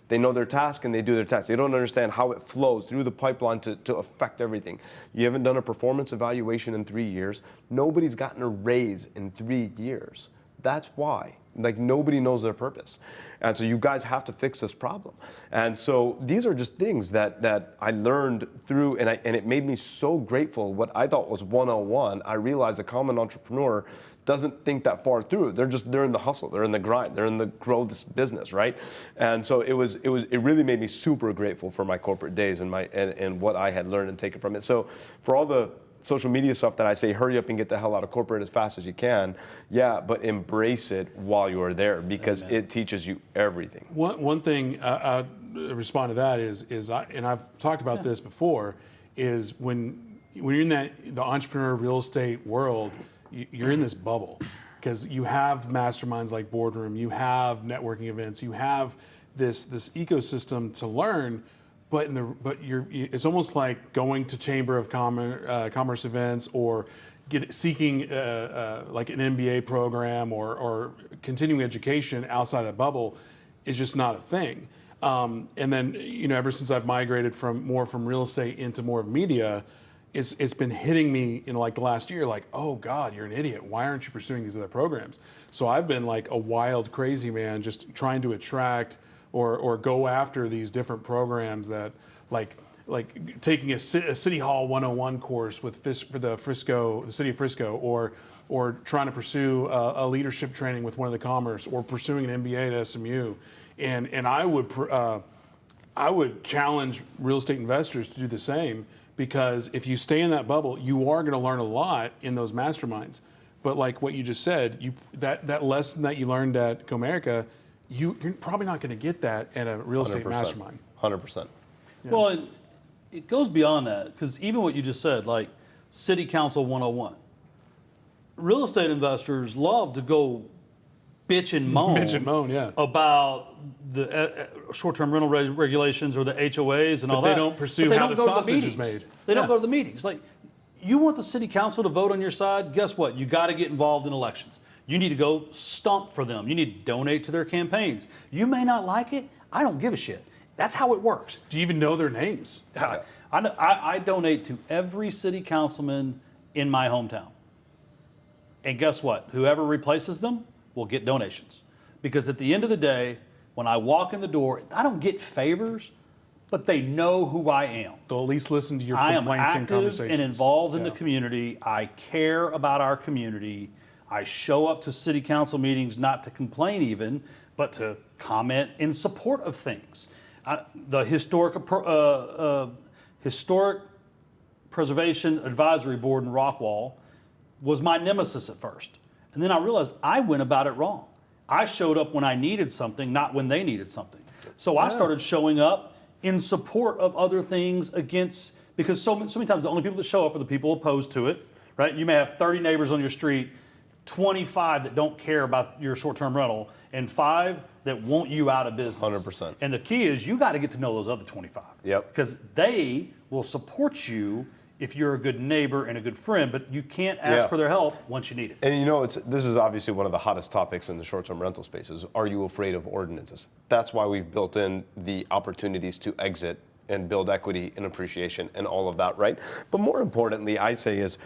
They know their task and they do their task. They don't understand how it flows through the pipeline to affect everything. You haven't done a performance evaluation in 3 years. Nobody's gotten a raise in 3 years. That's why. Like, nobody knows their purpose. And so you guys have to fix this problem. And so these are just things that I learned through, and it made me so grateful. What I thought was 101, I realized a common entrepreneur doesn't think that far through. They're in the hustle, they're in the grind, they're in the grow this business, right? And so it really made me super grateful for my corporate days and what I had learned and taken from it. So for all the social media stuff that I say, hurry up and get the hell out of corporate as fast as you can. Yeah, but embrace it while you are there, because it teaches you everything. One thing I'll respond to that is and I've talked about this before, is when you're in the entrepreneur real estate world, you're in this bubble, because you have masterminds like Boardroom, you have networking events, you have this ecosystem to learn. But it's almost like going to Chamber of Commerce events or seeking like an MBA program or continuing education outside the bubble is just not a thing. And then, ever since I've migrated from real estate into more of media, it's been hitting me in like the last year, like, oh God, you're an idiot. Why aren't you pursuing these other programs? So I've been like a wild, crazy man, just trying to attract or go after these different programs that like taking a City Hall 101 course for the city of Frisco, or trying to pursue a leadership training with one of the Commerce, or pursuing an MBA at SMU. And I would challenge real estate investors to do the same, because if you stay in that bubble, you are going to learn a lot in those masterminds. But like what you just said, that lesson that you learned at Comerica, you're probably not going to get that at a real estate 100%. mastermind. 100%. Yeah. Well, it goes beyond that, because even what you just said, like City Council 101, real estate investors love to go bitch and moan, yeah. about the short-term rental regulations or the HOAs and all But that. they don't pursue how the sausage is made. They don't Yeah. go to the meetings. Like, you want the city council to vote on your side? Guess what? You got to get involved in elections. You need to go stump for them. You need to donate to their campaigns. You may not like it. I don't give a shit. That's how it works. Do you even know their names? I donate to every city councilman in my hometown. And guess what? Whoever replaces them will get donations. Because at the end of the day, when I walk in the door, I don't get favors, but they know who I am. They'll at least listen to your I am complaints and active conversations. and involved in the Yeah. community. I care about our community. I show up to city council meetings not to complain even, but to comment in support of things. The Historic Preservation Advisory Board in Rockwall was my nemesis at first. And then I realized I went about it wrong. I showed up when I needed something, not when they needed something. So I started showing up in support of other things against, because so many times the only people that show up are the people opposed to it, right? You may have 30 neighbors on your street, 25 that don't care about your short-term rental, and 5 that want you out of business. 100%. And the key is you got to get to know those other 25. Yep. Because they will support you if you're a good neighbor and a good friend, but you can't ask Yeah. for their help once you need it. And this is obviously one of the hottest topics in the short-term rental spaces. Are you afraid of ordinances? That's why we've built in the opportunities to exit and build equity and appreciation and all of that, right? But more importantly, I say is,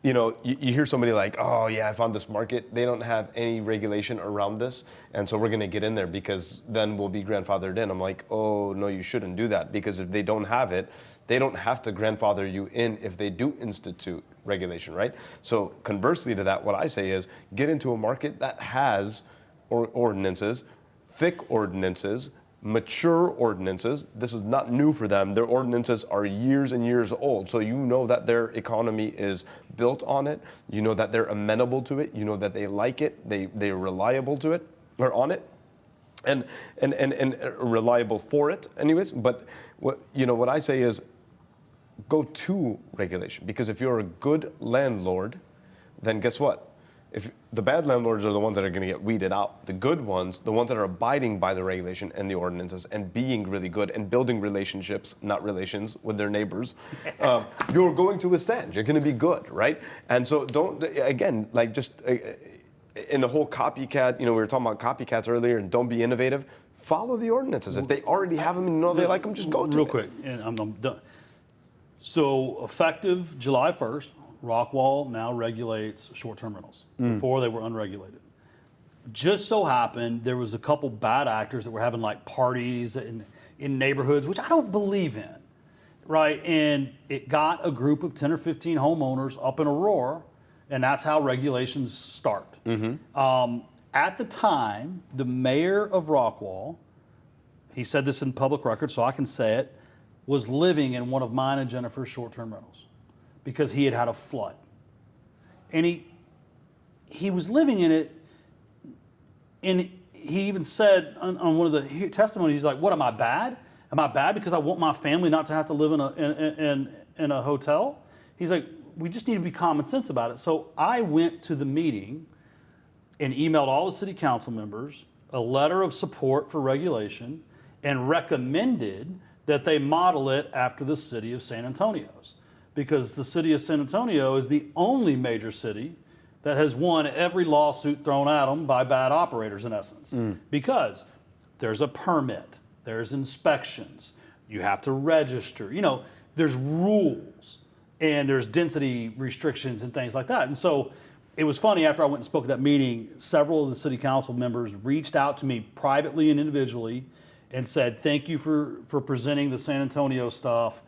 you hear somebody like, oh yeah, I found this market. They don't have any regulation around this, and so we're going to get in there because then we'll be grandfathered in. I'm like, oh no, you shouldn't do that, because if they don't have it, they don't have to grandfather you in if they do institute regulation, right? So conversely to that, what I say is get into a market that has ordinances, thick ordinances, mature ordinances. This is not new for them. Their ordinances are years and years old. So you know that their economy is built on it. You know that they're amenable to it. You know that they like it. They're reliable to it or on it. And reliable for it anyways. But what I say is go to regulation, because if you're a good landlord, then guess what? If the bad landlords are the ones that are going to get weeded out, the good ones, the ones that are abiding by the regulation and the ordinances and being really good and building relationships, not relations, with their neighbors, you're going to withstand. You're going to be good, right? And so don't, again, like just in the whole copycat, we were talking about copycats earlier, and don't be innovative. Follow the ordinances. If they already have them and you know they like them, just go to Real it. quick, and I'm done. So effective July 1st, Rockwall now regulates short-term rentals. Before they were unregulated. Just so happened there was a couple bad actors that were having like parties in neighborhoods, which I don't believe in, right? And it got a group of 10 or 15 homeowners up in a roar, and that's how regulations start. At the time, the mayor of Rockwall, he said this in public record, so I can say it, was living in one of mine and Jennifer's short-term rentals because he had had a flood. And he was living in it, and he even said on one of the testimonies, he's like, what, am I bad? Am I bad because I want my family not to have to live in a hotel? He's like, we just need to be common sense about it. So I went to the meeting and emailed all the city council members a letter of support for regulation and recommended that they model it after the city of San Antonio's. because the city of San Antonio is the only major city that has won every lawsuit thrown at them by bad operators, in essence. Because there's a permit, there's inspections, you have to register, there's rules, and there's density restrictions and things like that. And so it was funny, after I went and spoke at that meeting, several of the city council members reached out to me privately and individually and said, thank you for presenting the San Antonio stuff.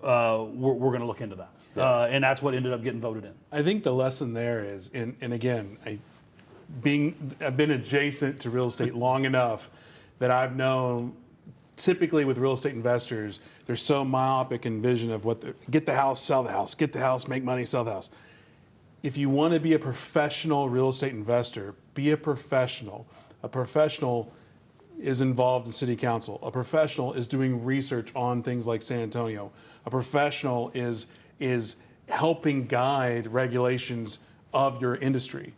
We're going to look into that. Yeah. And that's what ended up getting voted in. I think the lesson there is, and again, I've been adjacent to real estate long enough that I've known, typically with real estate investors, they're so myopic in vision of get the house, sell the house, get the house, make money, sell the house. If you want to be a professional real estate investor, be a professional. A professional is involved in city council. A professional is doing research on things like San Antonio. A professional is helping guide regulations of your industry.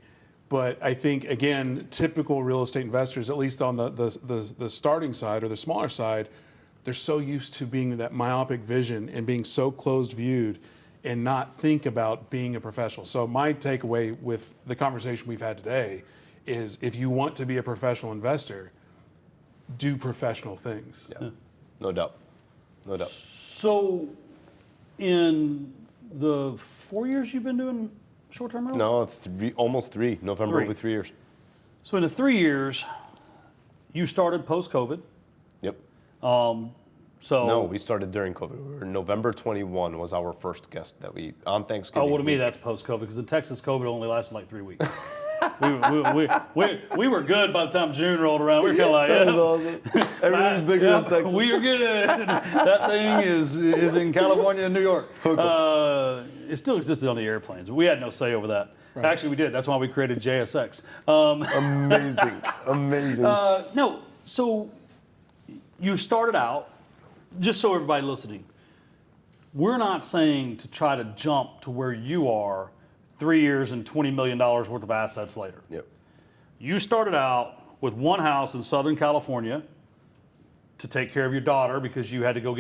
But I think, again, typical real estate investors, at least on the starting side or the smaller side, they're so used to being that myopic vision and being so closed viewed and not think about being a professional. So my takeaway with the conversation we've had today is, if you want to be a professional investor, do professional things. Yeah. No doubt. No doubt. So in the 4 years you've been doing short-term rentals? No, almost 3. November will be 3 years. So in the 3 years, you started post-COVID. Yep. So we started during COVID. November 21 was our first guest that on Thanksgiving. Oh, well, to me week. that's post-COVID, because in Texas, COVID only lasted like 3 weeks. we were good by the time June rolled around. We were kind of like, That was yeah, awesome. Everything's bigger in Texas. we are good. That thing is in California and New York. It still existed on the airplanes. We had no say over that. Right. Actually, we did. That's why we created JSX. Amazing. No, so you started out, just so everybody listening, we're not saying to try to jump to where you are 3 years and $20 million worth of assets later. Yep. You started out with one house in Southern California to take care of your daughter because you had to go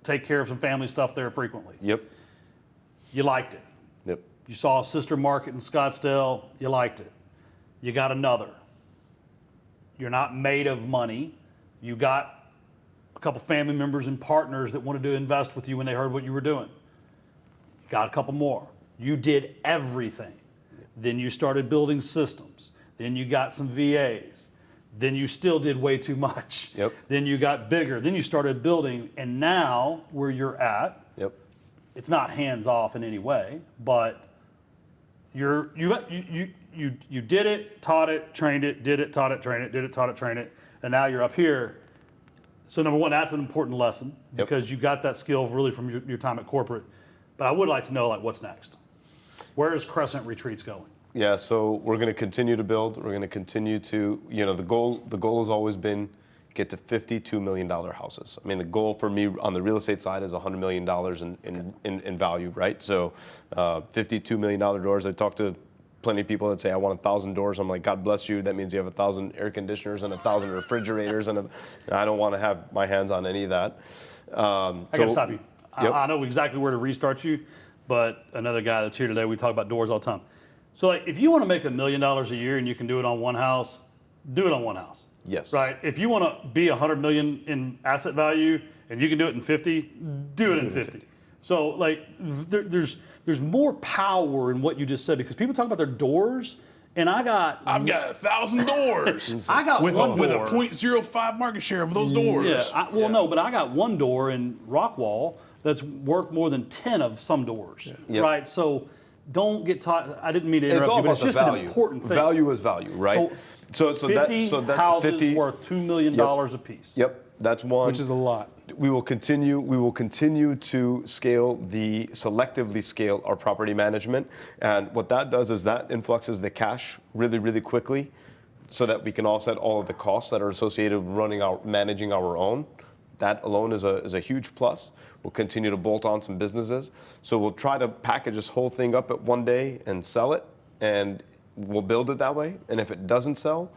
take care of some family stuff there frequently. Yep. You liked it. Yep. You saw a sister market in Scottsdale, you liked it. You got another. You're not made of money. You got a couple family members and partners that wanted to invest with you when they heard what you were doing. You got a couple more. You did everything. Then you started building systems. Then you got some VAs. Then you still did way too much. Yep. Then you got bigger. Then you started building. And now where you're at, Yep. it's not hands off in any way, but you did it, taught it, trained it, did it, taught it, trained it, did it, taught it, trained it, and now you're up here. So number one, that's an important lesson because you got that skill really from your time at corporate. But I would like to know, like, what's next? Where is Crescent Retreats going? Yeah, so we're going to continue to build. We're going to continue to, the goal has always been get to $52 million houses. I mean, the goal for me on the real estate side is $100 million in value, right? So $52 million doors. I talked to plenty of people that say, I want 1,000 doors. I'm like, God bless you. That means you have 1,000 air conditioners and 1,000 refrigerators. And I don't want to have my hands on any of that. I got to stop you. Yep. I know exactly where to restart you, but another guy that's here today, we talk about doors all the time. So like, if you want to make $1 million a year and you can do it on one house, do it on one house. Yes. Right? If you want to be 100 million in asset value and you can do it in 50, do it in 50. So like, there's more power in what you just said, because people talk about their doors, and I've got 1,000 doors. I got with one with a door. 0.05 market share of those doors. Yeah, no, but I got one door in Rockwall that's worth more than 10 of some doors, right? So don't get taught. I didn't mean to interrupt you, but it's just an important thing. Value is value, right? So 50 houses worth $2 million a piece. Yep, that's one. Which is a lot. We will continue to selectively scale our property management. And what that does is that influxes the cash really, really quickly so that we can offset all of the costs that are associated with managing our own. That alone is a huge plus. We'll continue to bolt on some businesses. So we'll try to package this whole thing up at one day and sell it, and we'll build it that way. And if it doesn't sell,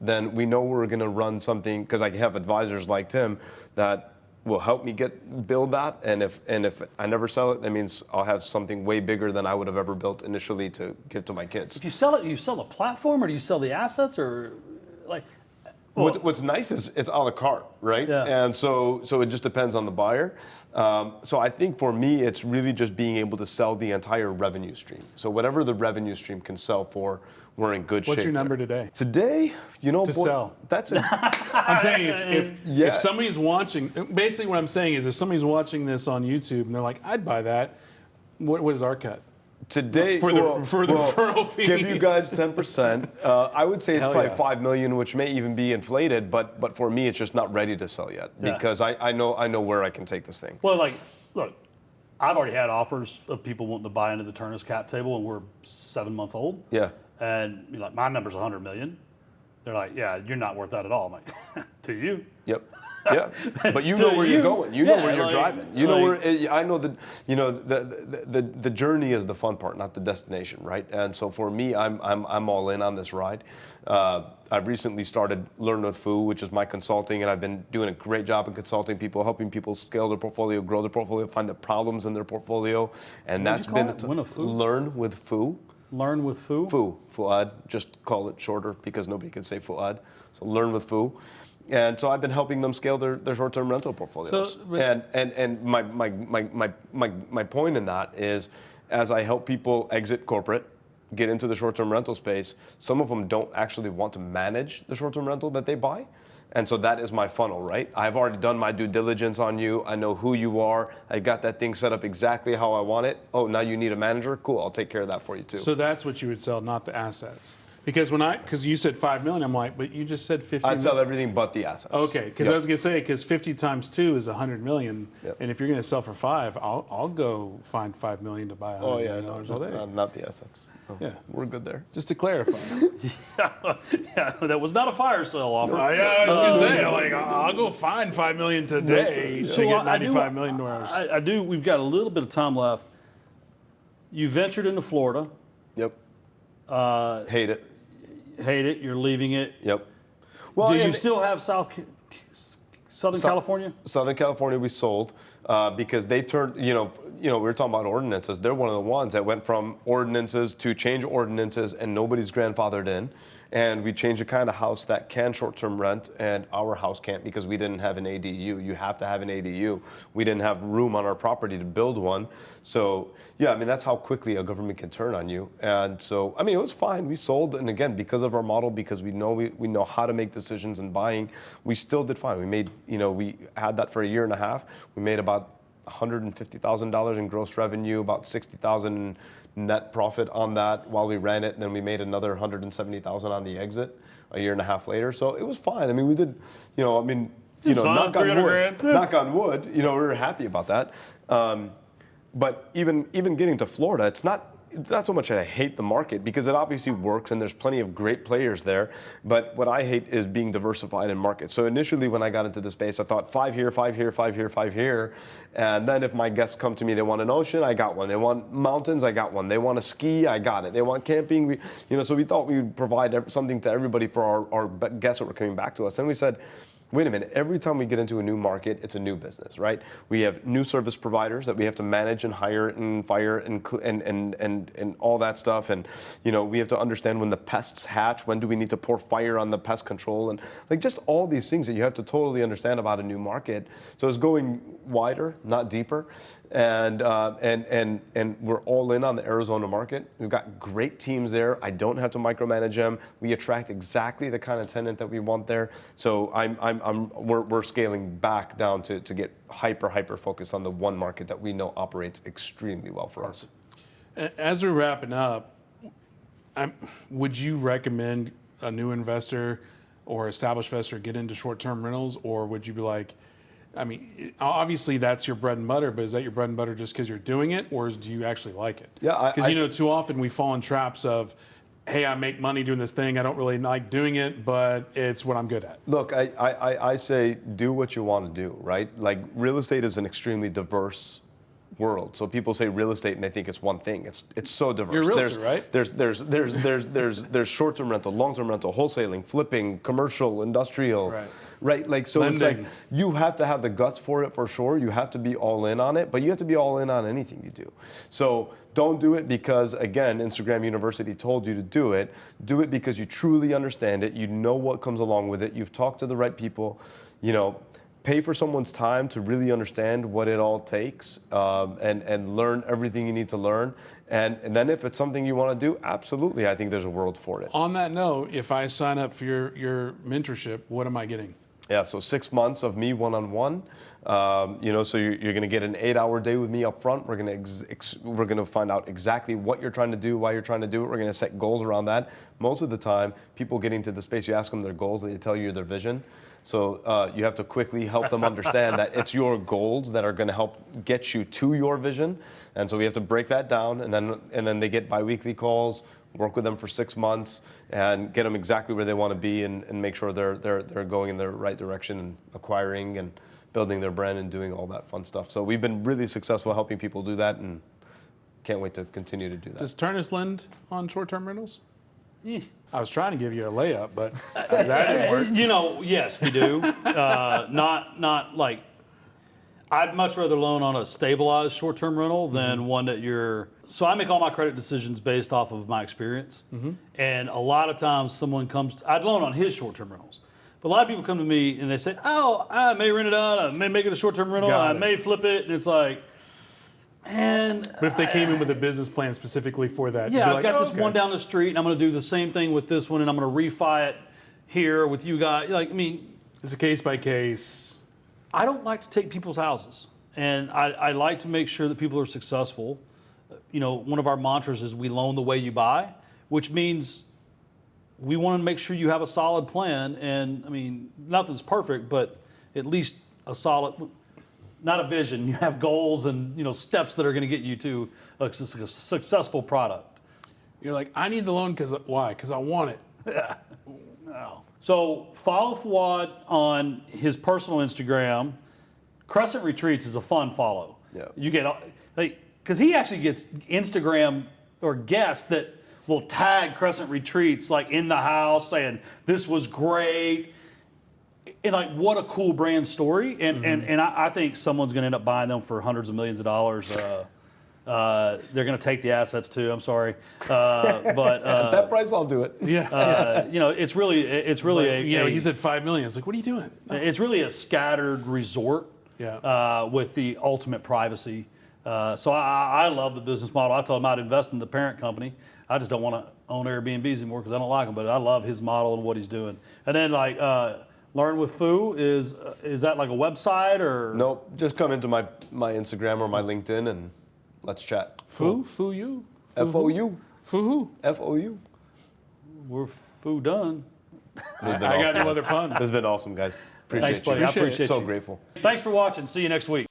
then we know we're going to run something, because I have advisors like Tim that will help me build that. And if I never sell it, that means I'll have something way bigger than I would have ever built initially to give to my kids. If you sell it, you sell the platform, or do you sell the assets, or like? Well, What's nice is it's a la carte, right? Yeah. And so it just depends on the buyer. So I think for me, it's really just being able to sell the entire revenue stream. So whatever the revenue stream can sell for, we're in good shape. What's your number there. today? Today, To sell. That's it. I'm saying Yeah. if somebody's watching, basically what I'm saying is if somebody's watching this on YouTube and they're like, I'd buy that, what is our cut? Today, For the referral fee. Give you guys 10%. I would say it's Hell probably yeah. $5 million, which may even be inflated. But for me, it's just not ready to sell yet Yeah. because I know where I can take this thing. Well, like, look, I've already had offers of people wanting to buy into the Ternus cap table, and we're 7 months old. Yeah. And you're like, my number's 100 million. They're like, yeah, you're not worth that at all. I'm like, to you. Yep. Yeah, but you To know where you. you're going. You know Yeah, where you're like- driving. You know like- where I know that. You know the journey is the fun part, not the destination, right? And so for me, I'm all in on this ride. I've recently started Learn with Foo, which is my consulting, and I've been doing a great job in consulting people, helping people scale their portfolio, grow their portfolio, find the problems in their portfolio, and What'd that's you call been it? Win a Foo? Learn with Foo. Learn with Foo. Fouad, just call it shorter because nobody can say Fouad. So Learn with Foo. And so I've been helping them scale their short-term rental portfolios. So, but- and my point in that is, as I help people exit corporate, get into the short-term rental space, some of them don't actually want to manage the short-term rental that they buy. And so that is my funnel, right? I've already done my due diligence on you. I know who you are. I got that thing set up exactly how I want it. Oh, now you need a manager? Cool, I'll take care of that for you too. So that's what you would sell, not the assets. Because you said 5 million, I'm like, but you just said 50 I'd sell million. everything but the assets. Okay, because Yep. I was gonna say, because 50 times 2 is 100 million, Yep. and if you're gonna sell for 5, I'll go find 5 million to buy $100 Oh yeah, million no, all day. not the assets. No, Yeah. we're good there. Just to clarify. Yeah, that was not a fire sale offer. I was gonna say, like, I'll go find 5 million today to get 95 million dollars. I do. We've got a little bit of time left. You ventured into Florida. Yep. Hate it. Hate it. You're leaving it. Yep. Well, Do you and still have Southern California? Southern California we sold because they turned, we were talking about ordinances. They're one of the ones that went from ordinances to change ordinances and nobody's grandfathered in. And we changed the kind of house that can short-term rent, and our house can't because we didn't have an ADU. You have to have an ADU. We didn't have room on our property to build one. So, yeah, I mean, that's how quickly a government can turn on you. And so, I mean, it was fine. We sold, and again, because of our model, because we know how to make decisions in buying, we still did fine. We made, we had that for a year and a half. We made about $150,000 in gross revenue, about $60,000 net profit on that while we ran it, and then we made another $170,000 on the exit a year and a half later. So it was fine. I mean, we did, fine, knock on 300 wood. grand. Yeah. Knock on wood. We were happy about that. But even getting to Florida, it's not so much that I hate the market because it obviously works and there's plenty of great players there. But what I hate is being diversified in markets. So initially when I got into the space, I thought 5 here, 5 here, 5 here, 5 here. And then if my guests come to me, they want an ocean, I got one. They want mountains, I got one. They want to ski, I got it. They want camping. So we thought we would provide something to everybody for our guests that were coming back to us. And we said, wait a minute, every time we get into a new market, it's a new business, right? We have new service providers that we have to manage and hire and fire and all that stuff. And, we have to understand when the pests hatch, when do we need to pour fire on the pest control, and like just all these things that you have to totally understand about a new market. So it's going wider, not deeper. And we're all in on the Arizona market. We've got great teams there. I don't have to micromanage them. We attract exactly the kind of tenant that we want there. So we're scaling back down to get hyper focused on the one market that we know operates extremely well for us. As we're wrapping up, would you recommend a new investor or established investor get into short-term rentals, or would you be like, I mean, obviously that's your bread and butter, but is that your bread and butter just because you're doing it, or do you actually like it? Yeah, because too often we fall in traps of, hey, I make money doing this thing, I don't really like doing it, but it's what I'm good at. Look, I say do what you want to do, right? Like real estate is an extremely diverse world. So people say real estate and they think it's one thing. It's so diverse. You're a realtor, right? There's short-term rental, long-term rental, wholesaling, flipping, commercial, industrial. Right? Like, so it's like, Lending. you have to have the guts for it for sure. You have to be all in on it, but you have to be all in on anything you do. So don't do it because, again, Instagram University told you to do it. Do it because you truly understand it. You know what comes along with it. You've talked to the right people. You know, pay for someone's time to really understand what it all takes, and learn everything you need to learn. And then if it's something you want to do, absolutely, I think there's a world for it. On that note, if I sign up for your mentorship, what am I getting? Yeah, so 6 months of me one-on-one. You know, so you're going to get an 8-hour day with me up front. We're going to find out exactly what you're trying to do, why you're trying to do it. We're going to set goals around that. Most of the time, people get into the space, you ask them their goals, they tell you their vision. So you have to quickly help them understand that it's your goals that are going to help get you to your vision. And so we have to break that down, and then they get biweekly calls. Work with them for 6 months and get them exactly where they want to be, and make sure they're going in the right direction and acquiring and building their brand and doing all that fun stuff. So we've been really successful helping people do that, and can't wait to continue to do that. Does Ternus lend on short-term rentals? Eh. I was trying to give you a layup, but that didn't work. You know, yes, we do. Not like, I'd much rather loan on a stabilized short-term rental than one that you're. So I make all my credit decisions based off of my experience, and a lot of times someone comes. I'd loan on his short-term rentals, but a lot of people come to me and they say, "Oh, I may rent it out. I may make it a short-term rental. Got I it. may flip it." And it's like, man. But if they came in with a business plan specifically for that, you'd Yeah, be I've like, got "Oh, this okay." one down the street, and I'm going to do the same thing with this one, and I'm going to refi it here with you guys. Like, I mean, It's a case by case. I don't like to take people's houses, and I like to make sure that people are successful. You know, one of our mantras is we loan the way you buy, which means we want to make sure you have a solid plan. And I mean, nothing's perfect, but at least a solid, not a vision. You have goals and, you know, steps that are going to get you to a successful product. You're like, I need the loan because why? Because I want it. No. So follow Fouad on his personal Instagram. Crescent Retreats is a fun follow. Yeah. You get, like, because he actually gets Instagram or guests that will tag Crescent Retreats like in the house saying this was great, and like what a cool brand story. And I think someone's going to end up buying them for hundreds of millions of dollars. They're going to take the assets too. I'm sorry, but At that price, I'll do it. Yeah. you know, it's really He said $5 million. It's like, what are you doing? it's really a scattered resort. Yeah. With the ultimate privacy. So I love the business model. I told him I'd invest in the parent company. I just don't want to own Airbnbs anymore because I don't like them, but I love his model and what he's doing. And then like Learn with Foo, is that like a website or? Nope, just come into my Instagram or my LinkedIn and let's chat. Foo? Foo you? F-O-U. Foo who? F-O-U. We're Foo done. I got no other pun. This has been awesome, guys. Appreciate Thanks, buddy. you. I appreciate So you. grateful. Thanks for watching. See you next week.